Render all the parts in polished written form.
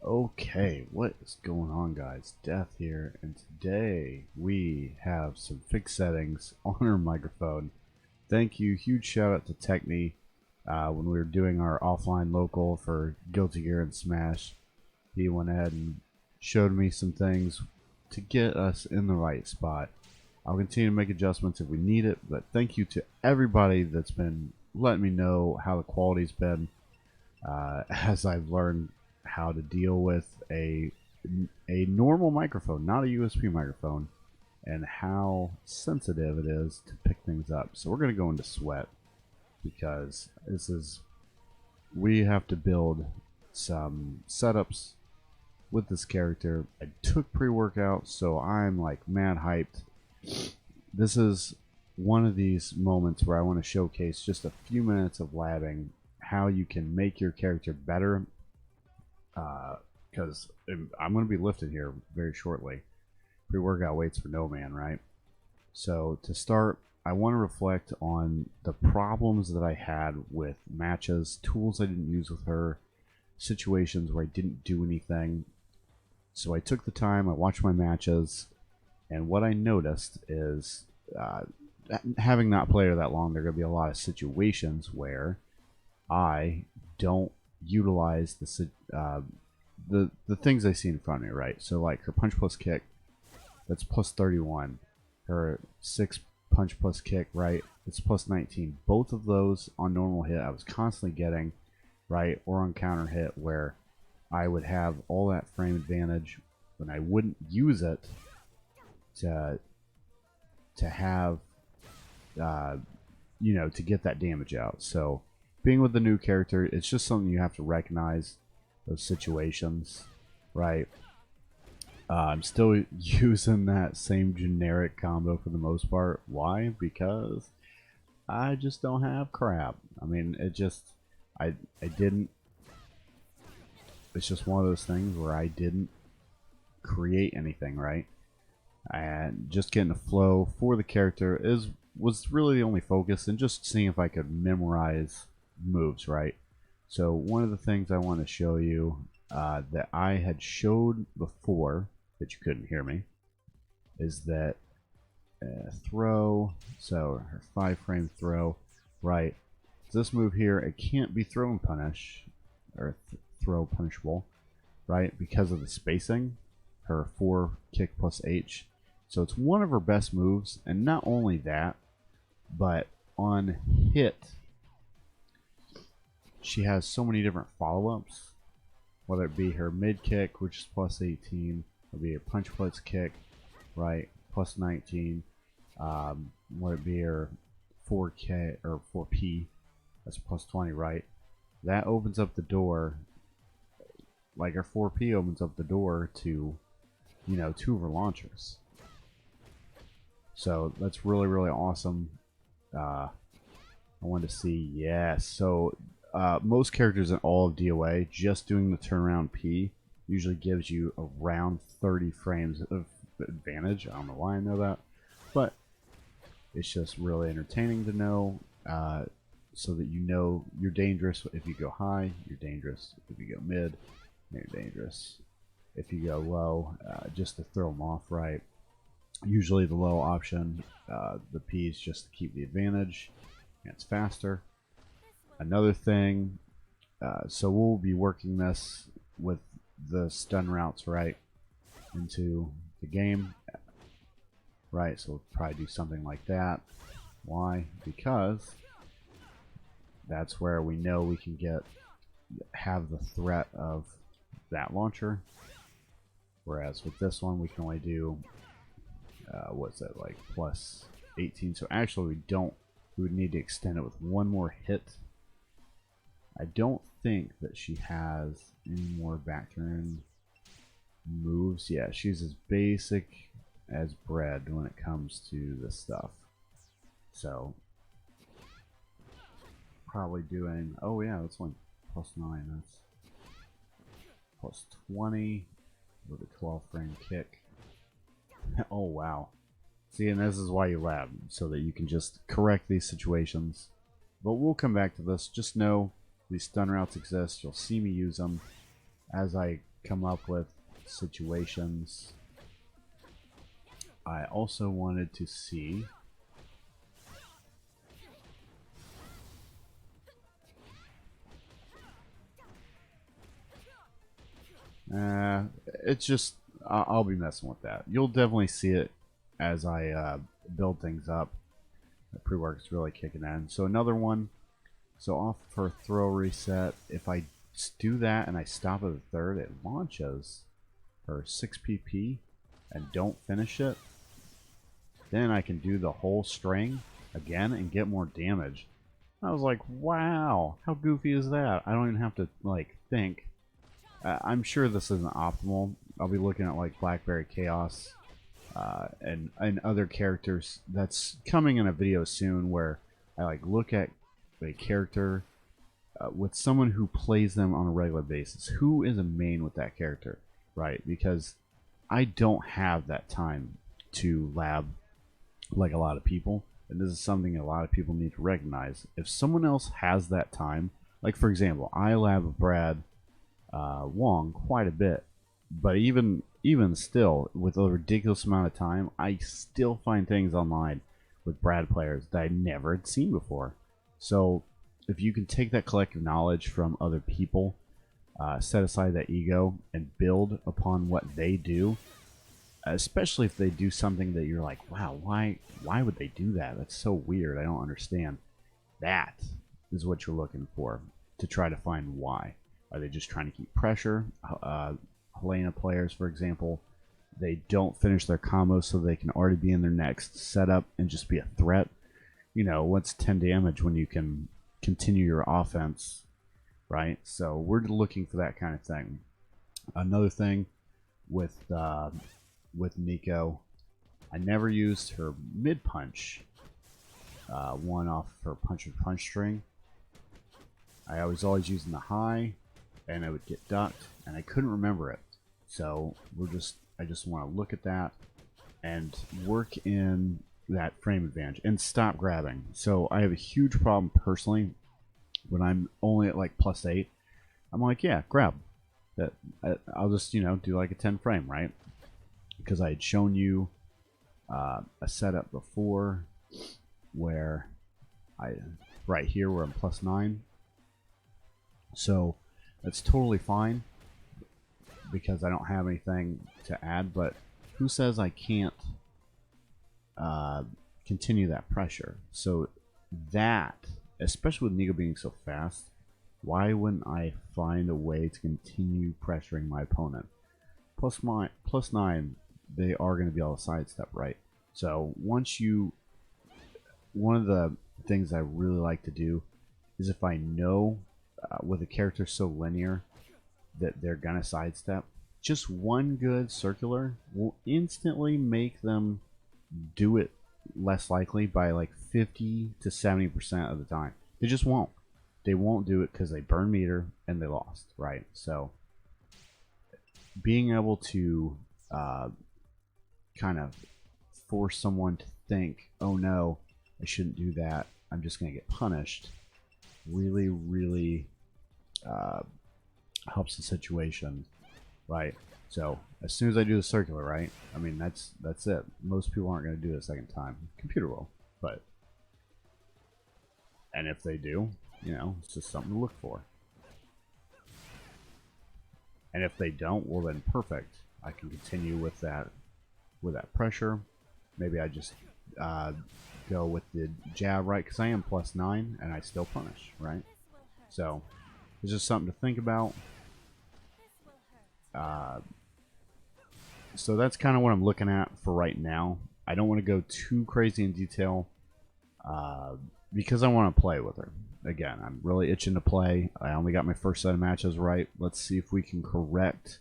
Okay, what is going on, guys? Death here, and today we have some fixed settings on our microphone. Thank you, huge shout out to Techni. When we were doing our offline local for Guilty Gear and Smash, he went ahead and showed me some things to get us in the right spot. I'll continue to make adjustments if we need it, but thank you to everybody that's been letting me know how the quality's been as I've learned how to deal with a normal microphone, not a USB microphone, and how sensitive it is to pick things up. So we're going to go into sweat because we have to build some setups with this character. I took pre-workout, so I'm like mad hyped. This is one of these moments where I want to showcase just a few minutes of labbing, how you can make your character better, because I'm going to be lifting here very shortly. Pre-workout weights for no man, right? So to start, I want to reflect on the problems that I had with matches, tools I didn't use with her, situations where I didn't do anything. So I took the time, I watched my matches, and what I noticed is, having not played her that long, there are going to be a lot of situations where I don't utilize the things I see in front of me, right? So like her punch plus kick, that's plus 31. Her 6 punch plus kick, right? It's plus 19. Both of those on normal hit I was constantly getting, right? Or on counter hit where I would have all that frame advantage when I wouldn't use it to have to get that damage out. So being with the new character, it's just something you have to recognize those situations, right? I'm still using that same generic combo for the most part. Why? Because I just don't have crap. I mean, I didn't. It's just one of those things where I didn't create anything, right? And just getting a flow for the character was really the only focus, and just seeing if I could memorize moves, right? So one of the things I want to show you that I had showed before that you couldn't hear me is that throw. So her 5-frame throw, right? This move here, it can't be throw and punish, or throw punishable, right? Because of the spacing. Her 4 kick plus H. So it's one of her best moves, and not only that, but on hit, she has so many different follow-ups, whether it be her mid kick, which is plus 18, or be a punch plus kick, right, plus 19, whether it be her 4K or 4P, that's plus 20, right? That opens up the door, like her 4P opens up the door to, 2 of her launchers. So that's really, really awesome. I wanted to see, yes. So most characters in all of DOA, just doing the turnaround P usually gives you around 30 frames of advantage. I don't know why I know that, but it's just really entertaining to know, so that you're dangerous if you go high, you're dangerous if you go mid, you're dangerous if you go low, just to throw them off, right? Usually the low option, the P is just to keep the advantage, and it's faster. Another thing, so we'll be working this with the stun routes right into the game, right? So we'll probably do something like that. Why? Because that's where we know we can have the threat of that launcher. Whereas with this one, we can only do what's that, like plus 18. So actually, we would need to extend it with one more hit. I don't think that she has any more back turn moves. Yeah, she's as basic as bread when it comes to this stuff. So probably doing, oh yeah, that's one plus 9. That's plus 20 with a 12-frame kick. Oh wow. See, and this is why you lab, so that you can just correct these situations. But we'll come back to this. Just know these stun routes exist. You'll see me use them as I come up with situations. I also wanted to see it's just I'll be messing with that. You'll definitely see it as I build things up. The pre-work is really kicking in. So another one. So off for throw reset. If I do that and I stop at the third, it launches for 6 PP and don't finish it. Then I can do the whole string again and get more damage. I was like, wow, how goofy is that? I don't even have to like think. I'm sure this isn't optimal. I'll be looking at like Blackberry Chaos and other characters. That's coming in a video soon where I like look at a character with someone who plays them on a regular basis. Who is a main with that character, right? Because I don't have that time to lab like a lot of people, and this is something a lot of people need to recognize. If someone else has that time, like for example, I lab Brad Wong quite a bit, but even still, with a ridiculous amount of time, I still find things online with Brad players that I never had seen before. So if you can take that collective knowledge from other people, set aside that ego, and build upon what they do, especially if they do something that you're like, wow, why would they do that? That's so weird. I don't understand. That is what you're looking for to try to find why. Are they just trying to keep pressure? Helena players, for example, they don't finish their combos so they can already be in their next setup and just be a threat. You know, what's 10 damage when you can continue your offense, right? So we're looking for that kind of thing. Another thing with Nico, I never used her mid punch one off her punch and punch string. I was always using the high, and I would get ducked, and I couldn't remember it. So I just want to look at that and work in that frame advantage and stop grabbing. So I have a huge problem personally when I'm only at like +8. I'm like, yeah, grab that. I'll just do like a 10 frame, right? Because I had shown you a setup before where right here where I'm +9. So that's totally fine because I don't have anything to add, but who says I can't continue that pressure? So that, especially with Nico being so fast, why wouldn't I find a way to continue pressuring my opponent? +9, they are going to be able to sidestep, right? So one of the things I really like to do is if I know with a character so linear that they're gonna sidestep, just one good circular will instantly make them do it less likely by like 50 to 70% of the time. They just won't. They won't do it because they burn meter and they lost, right? So being able to kind of force someone to think, oh no, I shouldn't do that, I'm just gonna get punished, really helps the situation, right? So as soon as I do the circular, right, I mean that's it. Most people aren't going to do it a second time. Computer will, but and if they do, it's just something to look for. And if they don't, well then perfect. I can continue with that pressure. Maybe I just go with the jab, right? Because I am +9 and I still punish, right? So it's just something to think about. So that's kind of what I'm looking at for right now. I don't want to go too crazy in detail because I want to play with her. Again, I'm really itching to play. I only got my first set of matches right. Let's see if we can correct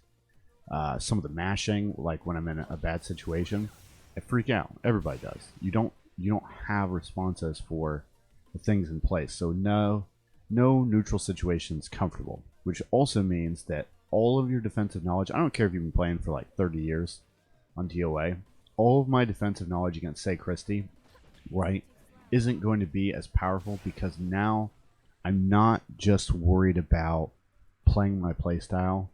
some of the mashing, like when I'm in a bad situation. I freak out. Everybody does. You don't have responses for the things in place. So no neutral situations comfortable, which also means that all of your defensive knowledge, I don't care if you've been playing for like 30 years on DOA, all of my defensive knowledge against, say, Christie, right, isn't going to be as powerful because now I'm not just worried about playing my playstyle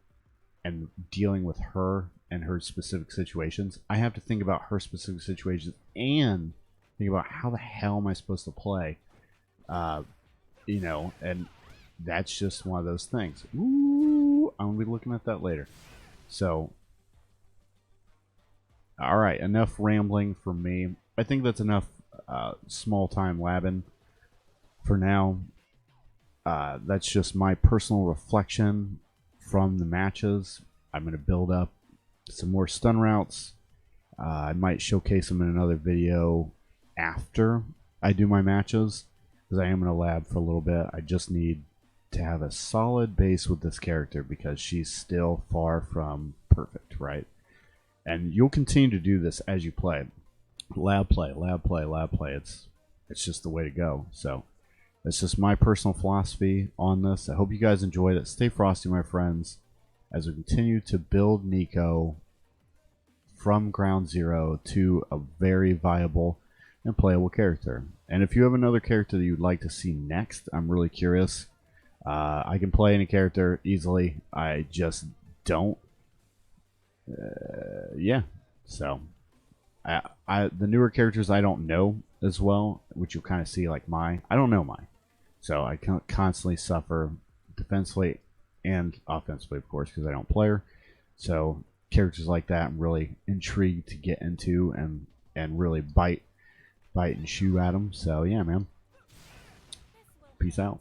and dealing with her and her specific situations, I have to think about her specific situations and think about how the hell am I supposed to play, you know, and that's just one of those things. Ooh, I'm gonna be looking at that later. So, all right, enough rambling from me. I think that's enough small time labbing for now. That's just my personal reflection from the matches. I'm going to build up some more stun routes. I might showcase them in another video after I do my matches, because I am going to lab for a little bit. I just need to have a solid base with this character because she's still far from perfect, right? And you'll continue to do this as you play. Lab play, lab play, lab play. It's just the way to go. So that's just my personal philosophy on this. I hope you guys enjoyed it. Stay frosty, my friends, as we continue to build Nico from ground zero to a very viable and playable character. And if you have another character that you'd like to see next, I'm really curious. I can play any character easily. I just don't. Yeah. So, the newer characters I don't know as well, which you'll kind of see like I don't know mine. So I constantly suffer defensively and offensively, of course, because I don't play her. So characters like that I'm really intrigued to get into and really bite and chew at them. So yeah, man. Peace out.